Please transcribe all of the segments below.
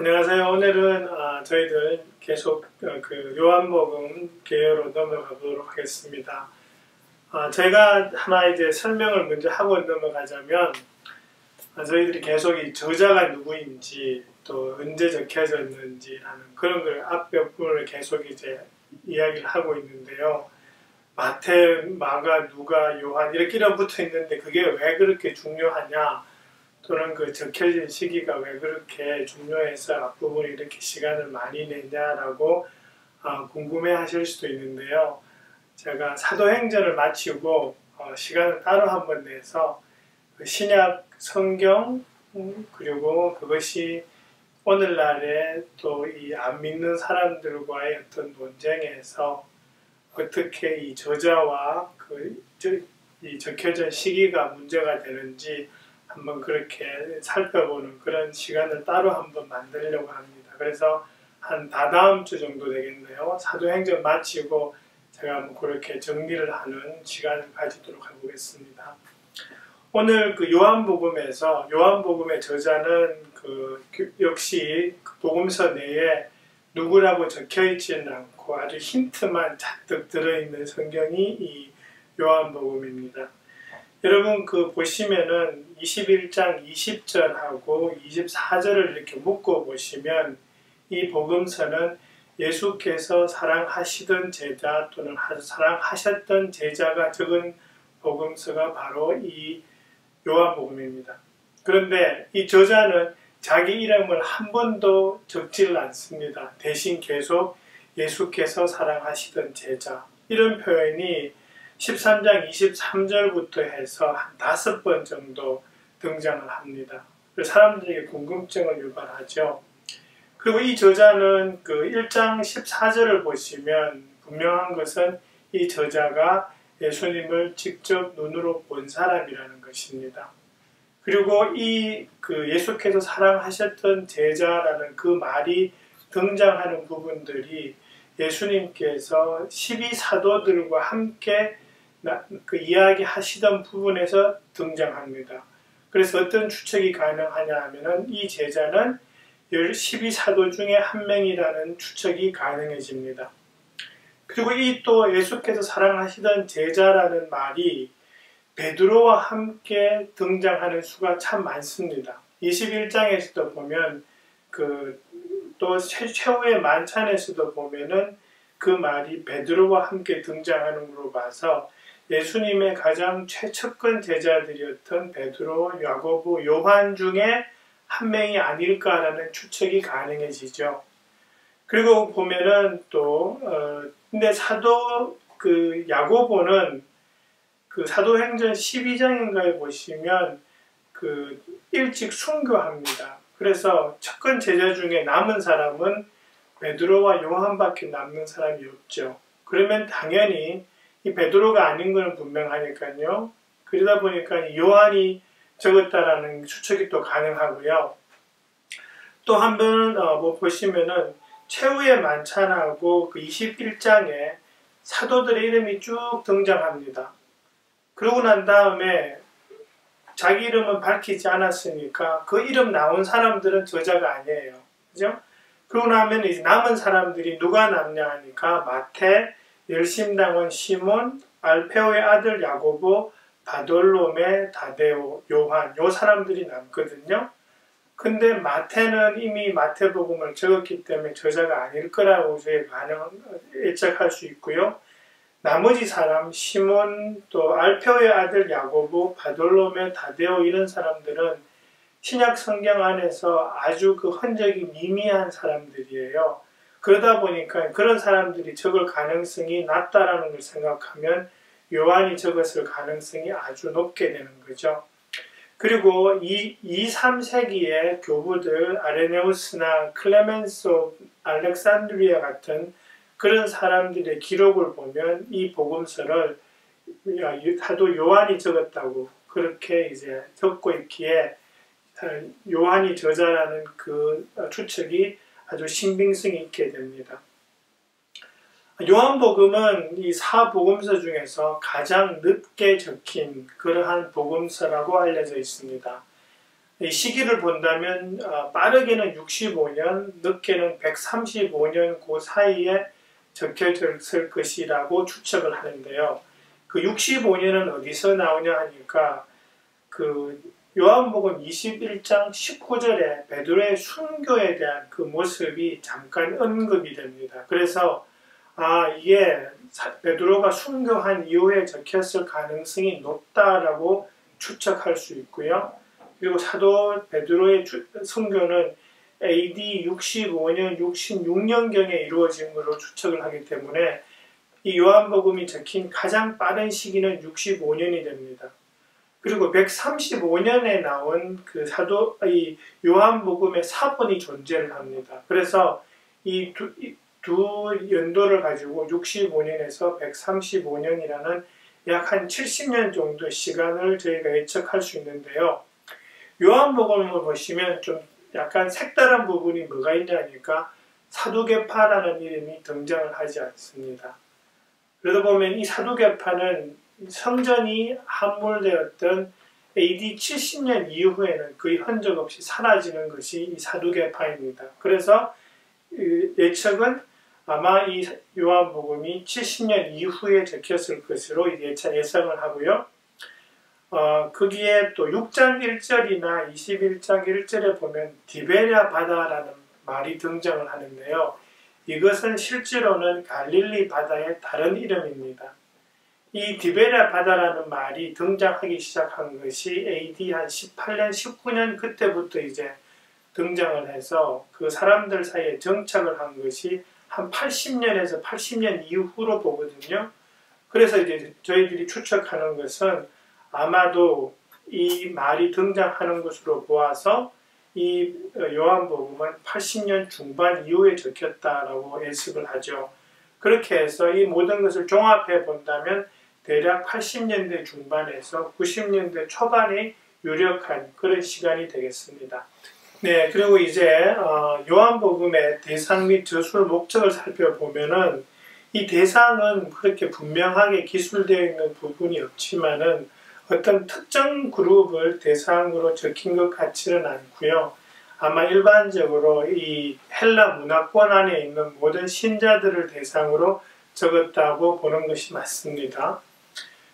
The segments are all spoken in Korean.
안녕하세요. 오늘은 저희들 계속 그 요한복음 개요로 넘어가 보도록 하겠습니다. 제가 하나 이제 설명을 먼저 하고 넘어가자면 저희들이 계속 이 저자가 누구인지 또 언제 적혀졌는지라는 그런 걸 앞몇 부분을 계속 이제 이야기를 하고 있는데요. 마태, 마가, 누가, 요한 이렇게 붙어 있는데 그게 왜 그렇게 중요하냐? 또는 그 적혀진 시기가 왜 그렇게 중요해서 앞부분에 이렇게 시간을 많이 내냐라고 궁금해 하실 수도 있는데요. 제가 사도행전을 마치고 시간을 따로 한번 내서 그 신약 성경 그리고 그것이 오늘날에 또 이 안 믿는 사람들과의 어떤 논쟁에서 어떻게 이 저자와 이 적혀진 시기가 문제가 되는지 한번 그렇게 살펴보는 그런 시간을 따로 한번 만들려고 합니다. 그래서 한 다다음 주 정도 되겠네요. 사도행전 마치고 제가 한번 그렇게 정리를 하는 시간을 가지도록 해보겠습니다. 오늘 그 요한복음에서 요한복음의 저자는 역시 복음서 내에 누구라고 적혀 있지는 않고 아주 힌트만 잔뜩 들어있는 성경이 이 요한복음입니다. 여러분 보시면은 21장 20절하고 24절을 이렇게 묶어 보시면 이 복음서는 예수께서 사랑하시던 제자 또는 사랑하셨던 제자가 적은 복음서가 바로 이 요한복음입니다. 그런데 이 저자는 자기 이름을 한 번도 적지를 않습니다. 대신 계속 예수께서 사랑하시던 제자 이런 표현이 13장 23절부터 해서 한 5번 정도 등장을 합니다. 사람들에게 궁금증을 유발하죠. 그리고 이 저자는 그 1장 14절을 보시면 분명한 것은 이 저자가 예수님을 직접 눈으로 본 사람이라는 것입니다. 그리고 예수께서 사랑하셨던 제자라는 그 말이 등장하는 부분들이 예수님께서 12사도들과 함께 이야기 하시던 부분에서 등장합니다. 그래서 어떤 추측이 가능하냐 하면은 이 제자는 12사도 중에 한 명이라는 추측이 가능해집니다. 그리고 또 예수께서 사랑하시던 제자라는 말이 베드로와 함께 등장하는 수가 참 많습니다. 21장에서도 보면 또 최후의 만찬에서도 보면은 그 말이 베드로와 함께 등장하는 걸로 봐서 예수님의 가장 최측근 제자들이었던 베드로, 야고보, 요한 중에 한 명이 아닐까라는 추측이 가능해지죠. 그리고 보면은 근데 야고보는 사도행전 12장인가에 보시면 일찍 순교합니다. 그래서 측근 제자 중에 남은 사람은 베드로와 요한밖에 남는 사람이 없죠. 그러면 당연히 이 베드로가 아닌 것은 분명하니까요. 그러다 보니까 요한이 적었다라는 추측이 또 가능하고요. 또 한 번 보시면은 최후의 만찬하고 21장에 사도들의 이름이 쭉 등장합니다. 그러고 난 다음에 자기 이름은 밝히지 않았으니까 그 이름 나온 사람들은 저자가 아니에요. 그죠? 그러고 나면 이제 남은 사람들이 누가 남냐 하니까 마태, 열심당원 시몬, 알페오의 아들 야고보, 바돌로메, 다데오, 요한 요 사람들이 남거든요. 근데 마태는 이미 마태복음을 적었기 때문에 저자가 아닐 거라고 예측할 수 있고요. 나머지 사람 시몬 또 알페오의 아들 야고보, 바돌로메, 다데오 이런 사람들은 신약 성경 안에서 아주 흔적이 미미한 사람들이에요. 그러다 보니까 그런 사람들이 적을 가능성이 낮다라는 걸 생각하면 요한이 적었을 가능성이 아주 높게 되는 거죠. 그리고 2, 3세기의 교부들 아레네우스나 클레멘소, 알렉산드리아 같은 그런 사람들의 기록을 보면 이 복음서를 사도 요한이 적었다고 그렇게 이제 적고 있기에 요한이 저자라는 추측이 아주 신빙성이 있게 됩니다. 요한복음은 이 4복음서 중에서 가장 늦게 적힌 그러한 복음서라고 알려져 있습니다. 이 시기를 본다면 빠르게는 65년, 늦게는 135년 그 사이에 적혀졌을 것이라고 추측을 하는데요. 그 65년은 어디서 나오냐 하니까 그 요한복음 21장 19절에 베드로의 순교에 대한 그 모습이 잠깐 언급이 됩니다. 그래서 이게 베드로가 순교한 이후에 적혔을 가능성이 높다라고 추측할 수 있고요. 그리고 사도 베드로의 순교는 AD 65년, 66년경에 이루어진 것으로 추측을 하기 때문에 이 요한복음이 적힌 가장 빠른 시기는 65년이 됩니다. 그리고 135년에 나온 이 요한복음의 사본이 존재를 합니다. 그래서 이 두 연도를 가지고 65년에서 135년이라는 약 한 70년 정도 시간을 저희가 예측할 수 있는데요. 요한복음을 보시면 좀 약간 색다른 부분이 뭐가 있냐니까 사두개파라는 이름이 등장을 하지 않습니다. 그러다 보면 이 사두개파는 성전이 함몰되었던 AD 70년 이후에는 거의 흔적 없이 사라지는 것이 이 사두개파입니다. 그래서 예측은 아마 이 요한복음이 70년 이후에 적혔을 것으로 예상을 하고요. 거기에 또 6장 1절이나 21장 1절에 보면 디베랴 바다라는 말이 등장을 하는데요. 이것은 실제로는 갈릴리 바다의 다른 이름입니다. 이 디베랴 바다라는 말이 등장하기 시작한 것이 AD 한 18년, 19년 그때부터 이제 등장을 해서 그 사람들 사이에 정착을 한 것이 한 80년에서 80년 이후로 보거든요. 그래서 이제 저희들이 추측하는 것은 아마도 이 말이 등장하는 것으로 보아서 이 요한복음은 80년 중반 이후에 적혔다라고 예측을 하죠. 그렇게 해서 이 모든 것을 종합해 본다면 대략 80년대 중반에서 90년대 초반에 유력한 그런 시간이 되겠습니다. 네, 그리고 이제 요한복음의 대상 및 저술 목적을 살펴보면은 이 대상은 그렇게 분명하게 기술되어 있는 부분이 없지만은 어떤 특정 그룹을 대상으로 적힌 것 같지는 않고요. 아마 일반적으로 이 헬라 문화권 안에 있는 모든 신자들을 대상으로 적었다고 보는 것이 맞습니다.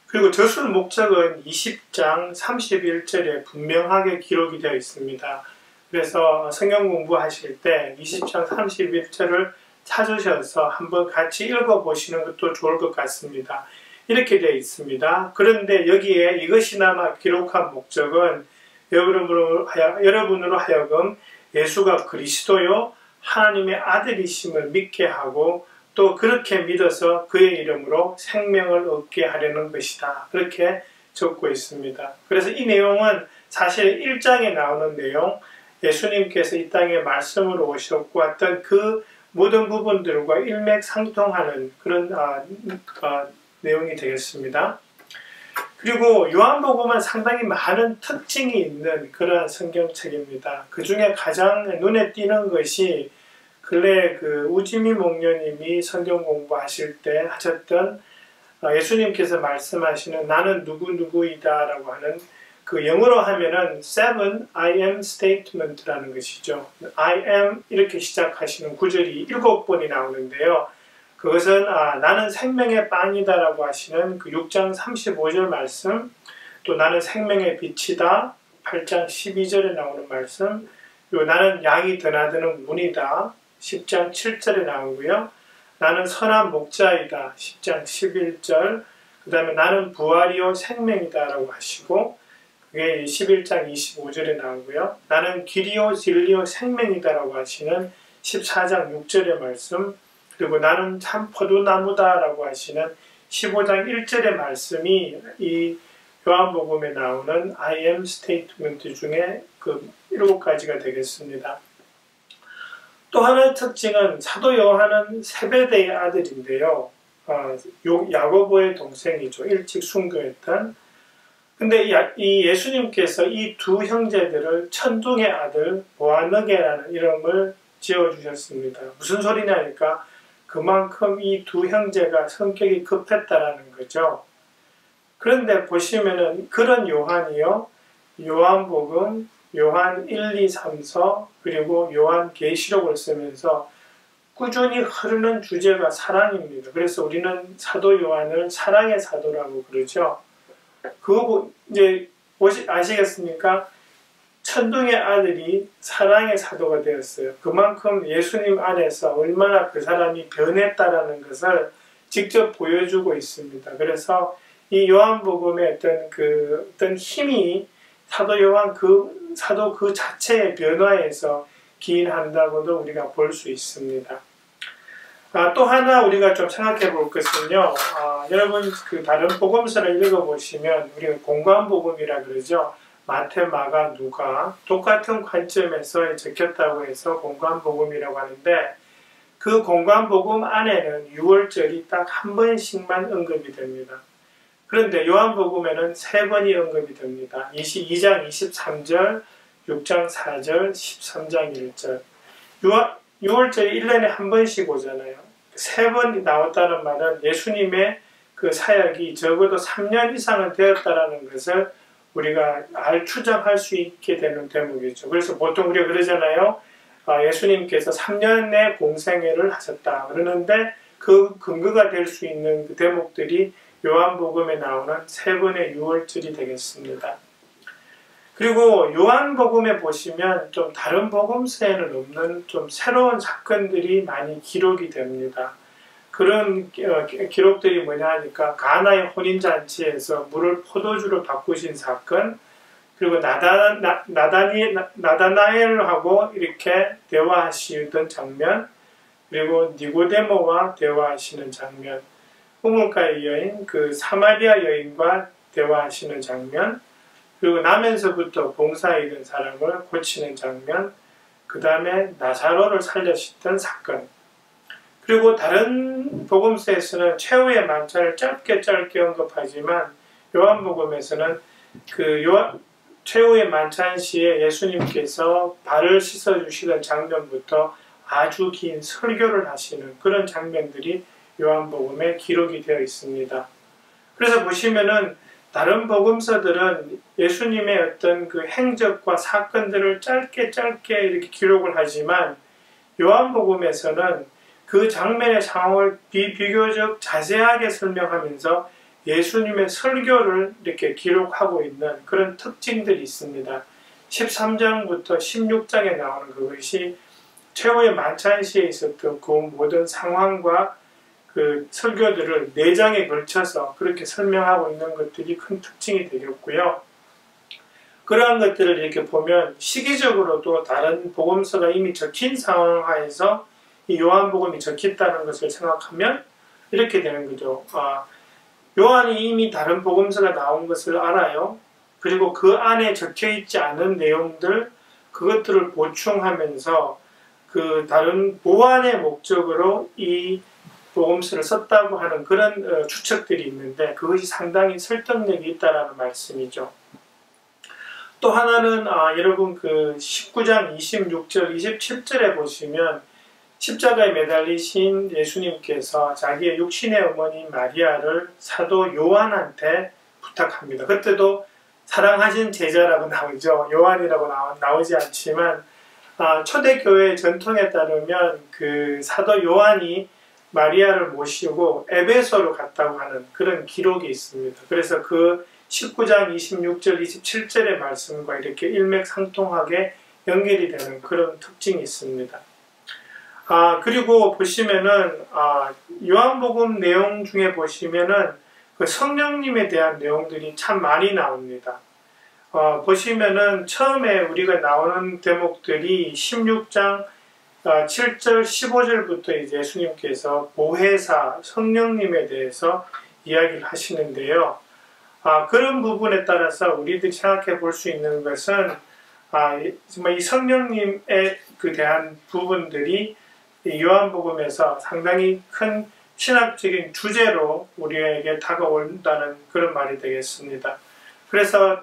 그리고 저술 목적은 20장 31절에 분명하게 기록이 되어 있습니다. 그래서 성경 공부하실 때 20장 31절을 찾으셔서 한번 같이 읽어보시는 것도 좋을 것 같습니다. 이렇게 되어 있습니다. 그런데 여기에 이것이나마 기록한 목적은 여러분으로 하여금 예수가 그리스도요 하나님의 아들이심을 믿게 하고 또 그렇게 믿어서 그의 이름으로 생명을 얻게 하려는 것이다. 그렇게 적고 있습니다. 그래서 이 내용은 사실 1장에 나오는 내용, 예수님께서 이 땅에 말씀으로 오셨고 어떤 그 모든 부분들과 일맥상통하는 그런 내용이 되겠습니다. 그리고 요한복음은 상당히 많은 특징이 있는 그러한 성경책입니다. 그 중에 가장 눈에 띄는 것이 근래 우지미 목녀님이 성경 공부하실 때 하셨던 예수님께서 말씀하시는 나는 누구누구이다 라고 하는 그 영어로 하면은 seven I am statement라는 것이죠. I am 이렇게 시작하시는 구절이 7번이 나오는데요. 그것은 나는 생명의 빵이다 라고 하시는 그 6장 35절 말씀, 또 나는 생명의 빛이다 8장 12절에 나오는 말씀, 그리고 나는 양이 드나드는 문이다 10장 7절에 나오고요. 나는 선한 목자이다 10장 11절, 그 다음에 나는 부활이요 생명이다 라고 하시고 그게 11장 25절에 나오고요. 나는 길이요 진리요 생명이다 라고 하시는 14장 6절의 말씀, 그리고 나는 참 포도나무다 라고 하시는 15장 1절의 말씀이 이 요한복음에 나오는 I am statement 중에 그 7가지가 되겠습니다. 또 하나의 특징은 사도 요한은 세베대의 아들인데요. 야고보의 동생이죠. 일찍 순교했던. 근데 이 예수님께서 이 두 형제들을 천둥의 아들 보아너게라는 이름을 지어주셨습니다. 무슨 소리냐니까 그만큼 이 두 형제가 성격이 급했다라는 거죠. 그런데 보시면은 그런 요한이요. 요한복음 요한 1, 2, 3서 그리고 요한 계시록을 쓰면서 꾸준히 흐르는 주제가 사랑입니다. 그래서 우리는 사도 요한을 사랑의 사도라고 그러죠. 그거 이제 아시겠습니까? 천둥의 아들이 사랑의 사도가 되었어요. 그만큼 예수님 안에서 얼마나 그 사람이 변했다라는 것을 직접 보여주고 있습니다. 그래서 이 요한복음의 어떤 힘이 사도 요한 사도 그 자체의 변화에서 기인한다고도 우리가 볼 수 있습니다. 또 하나 우리가 좀 생각해 볼 것은요. 여러분 그 다른 복음서를 읽어보시면 우리가 공관복음이라 그러죠. 마태, 마가, 누가 똑같은 관점에서 적혔다고 해서 공관복음이라고 하는데 그 공관복음 안에는 6월절이 딱 한 번씩만 언급이 됩니다. 그런데 요한복음에는 3번이 언급이 됩니다. 22장 23절, 6장 4절, 13장 1절. 6월절이 1년에 한 번씩 오잖아요. 3번 나왔다는 말은 예수님의 그 사역이 적어도 3년 이상은 되었다라는 것을 우리가 추정할 수 있게 되는 대목이죠. 그래서 보통 우리가 그러잖아요. 예수님께서 3년의 공생애를 하셨다. 그러는데 그 근거가 될 수 있는 그 대목들이 요한복음에 나오는 3번의 6월절이 되겠습니다. 그리고 요한복음에 보시면 좀 다른 복음서에는 없는 좀 새로운 사건들이 많이 기록이 됩니다. 그런 기록들이 뭐냐 하니까 가나의 혼인잔치에서 물을 포도주로 바꾸신 사건, 그리고 나다나엘하고 이렇게 대화하시던 장면, 그리고 니고데모와 대화하시는 장면, 우물가의 여인, 그 사마리아 여인과 대화하시는 장면, 그리고 나면서부터 봉사하던 사람을 고치는 장면, 그 다음에 나사로를 살려주던 사건, 그리고 다른 복음서에서는 최후의 만찬을 짧게 언급하지만 요한복음에서는 최후의 만찬 시에 예수님께서 발을 씻어주시던 장면부터 아주 긴 설교를 하시는 그런 장면들이 요한복음에 기록이 되어 있습니다. 그래서 보시면은 다른 복음서들은 예수님의 어떤 그 행적과 사건들을 짧게 이렇게 기록을 하지만 요한복음에서는 그 장면의 상황을 비교적 자세하게 설명하면서 예수님의 설교를 이렇게 기록하고 있는 그런 특징들이 있습니다. 13장부터 16장에 나오는 그것이 최후의 만찬시에 있었던 그 모든 상황과 그 설교들을 4장에 걸쳐서 그렇게 설명하고 있는 것들이 큰 특징이 되겠고요. 그러한 것들을 이렇게 보면 시기적으로도 다른 복음서가 이미 적힌 상황하에서 이 요한복음이 적혔다는 것을 생각하면 이렇게 되는 거죠. 요한이 이미 다른 복음서가 나온 것을 알아요. 그리고 그 안에 적혀있지 않은 내용들, 그것들을 보충하면서 그 다른 보완의 목적으로 이 복음서를 썼다고 하는 그런 추측들이 있는데 그것이 상당히 설득력이 있다는 말씀이죠. 또 하나는 여러분 그 19장 26절, 27절에 보시면 십자가에 매달리신 예수님께서 자기의 육신의 어머니 마리아를 사도 요한한테 부탁합니다. 그때도 사랑하신 제자라고 나오죠. 요한이라고 나오지 않지만 초대교회 전통에 따르면 그 사도 요한이 마리아를 모시고 에베소로 갔다고 하는 그런 기록이 있습니다. 그래서 그 19장 26절, 27절의 말씀과 이렇게 일맥상통하게 연결이 되는 그런 특징이 있습니다. 그리고 보시면은 요한복음 내용 중에 보시면은 그 성령님에 대한 내용들이 참 많이 나옵니다. 보시면은 처음에 우리가 나오는 대목들이 16장 7절, 15절부터 이제 예수님께서 보혜사 성령님에 대해서 이야기를 하시는데요. 그런 부분에 따라서 우리들이 생각해 볼 수 있는 것은 정말 이 성령님에 대한 부분들이 요한복음에서 상당히 큰 신학적인 주제로 우리에게 다가온다는 그런 말이 되겠습니다. 그래서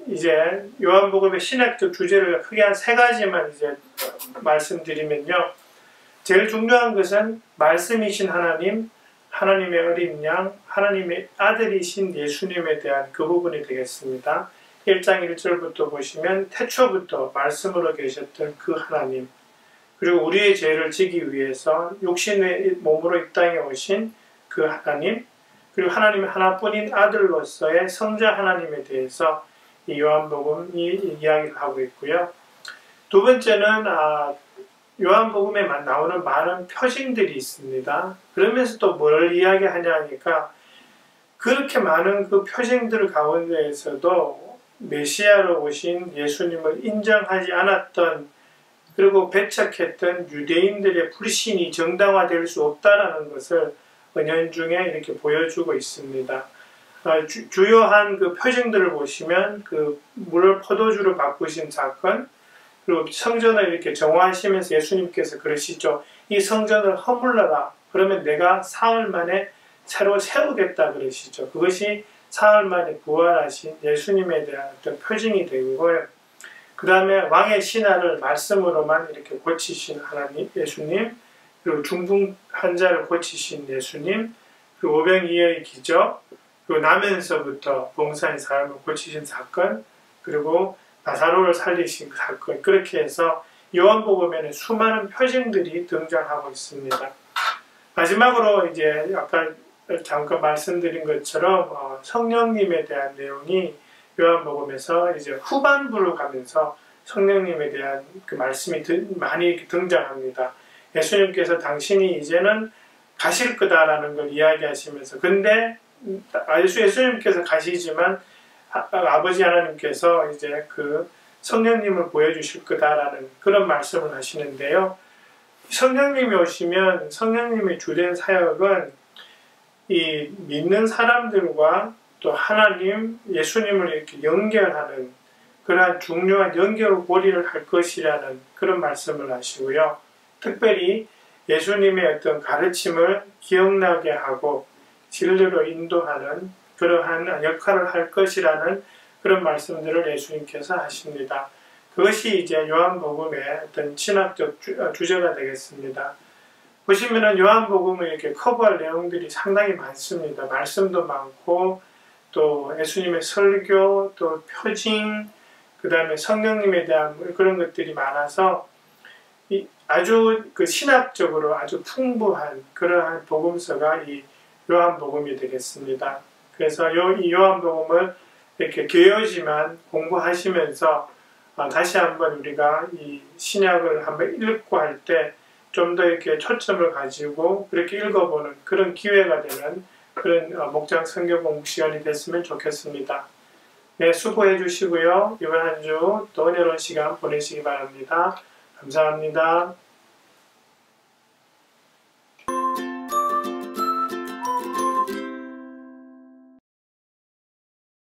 이제 요한복음의 신학적 주제를 크게 한 3가지만 이제 말씀드리면요. 제일 중요한 것은 말씀이신 하나님, 하나님의 어린 양, 하나님의 아들이신 예수님에 대한 그 부분이 되겠습니다. 1장 1절부터 보시면 태초부터 말씀으로 계셨던 그 하나님, 그리고 우리의 죄를 지기 위해서 육신의 몸으로 이 땅에 오신 그 하나님, 그리고 하나님의 하나뿐인 아들로서의 성자 하나님에 대해서 이 요한복음이 이야기를 하고 있고요. 두 번째는 요한복음에 나오는 많은 표징들이 있습니다. 그러면서 또 뭘 이야기하냐 하니까 그렇게 많은 그 표징들 가운데에서도 메시아로 오신 예수님을 인정하지 않았던, 그리고 배척했던 유대인들의 불신이 정당화될 수 없다라는 것을 은연중에 이렇게 보여주고 있습니다. 주요한 그 표징들을 보시면 그 물을 포도주로 바꾸신 사건, 그리고 성전을 이렇게 정화하시면서 예수님께서 그러시죠. 이 성전을 허물러라. 그러면 내가 사흘 만에 새로 세우겠다 그러시죠. 그것이 사흘 만에 부활하신 예수님에 대한 어떤 표징이 되고요. 그 다음에 왕의 신하를 말씀으로만 이렇게 고치신 하나님, 예수님, 그리고 중풍 환자를 고치신 예수님, 그리고 오병이어의 기적, 그리고 나면서부터 봉사의 사람을 고치신 사건, 그리고 나사로를 살리신 사건, 그렇게 해서 요한복음에는 수많은 표징들이 등장하고 있습니다. 마지막으로 이제 아까 잠깐 말씀드린 것처럼 성령님에 대한 내용이 요한복음에서 이제 후반부로 가면서 성령님에 대한 그 말씀이 많이 등장합니다. 예수님께서 당신이 이제는 가실 거다라는 걸 이야기하시면서, 근데 예수님께서 가시지만 아버지 하나님께서 이제 그 성령님을 보여주실 거다라는 그런 말씀을 하시는데요. 성령님이 오시면 성령님의 주된 사역은 이 믿는 사람들과 또 하나님, 예수님을 이렇게 연결하는 그러한 중요한 연결고리를 할 것이라는 그런 말씀을 하시고요. 특별히 예수님의 어떤 가르침을 기억나게 하고 진리로 인도하는 그러한 역할을 할 것이라는 그런 말씀들을 예수님께서 하십니다. 그것이 이제 요한복음의 어떤 신학적 주제가 되겠습니다. 보시면은 요한복음을 이렇게 커버할 내용들이 상당히 많습니다. 말씀도 많고, 또 예수님의 설교, 또 표징, 그 다음에 성령님에 대한 그런 것들이 많아서 아주 그 신학적으로 아주 풍부한 그러한 복음서가 이 요한복음이 되겠습니다. 그래서 이 요한복음을 이렇게 교요지만 공부하시면서 다시 한번 우리가 이 신약을 한번 읽고 할 때 좀 더 이렇게 초점을 가지고 그렇게 읽어보는 그런 기회가 되는 그런 목장 성경 공부 시간이 됐으면 좋겠습니다. 네, 수고해 주시고요. 이번 한 주 또 은혜로운 시간 보내시기 바랍니다. 감사합니다.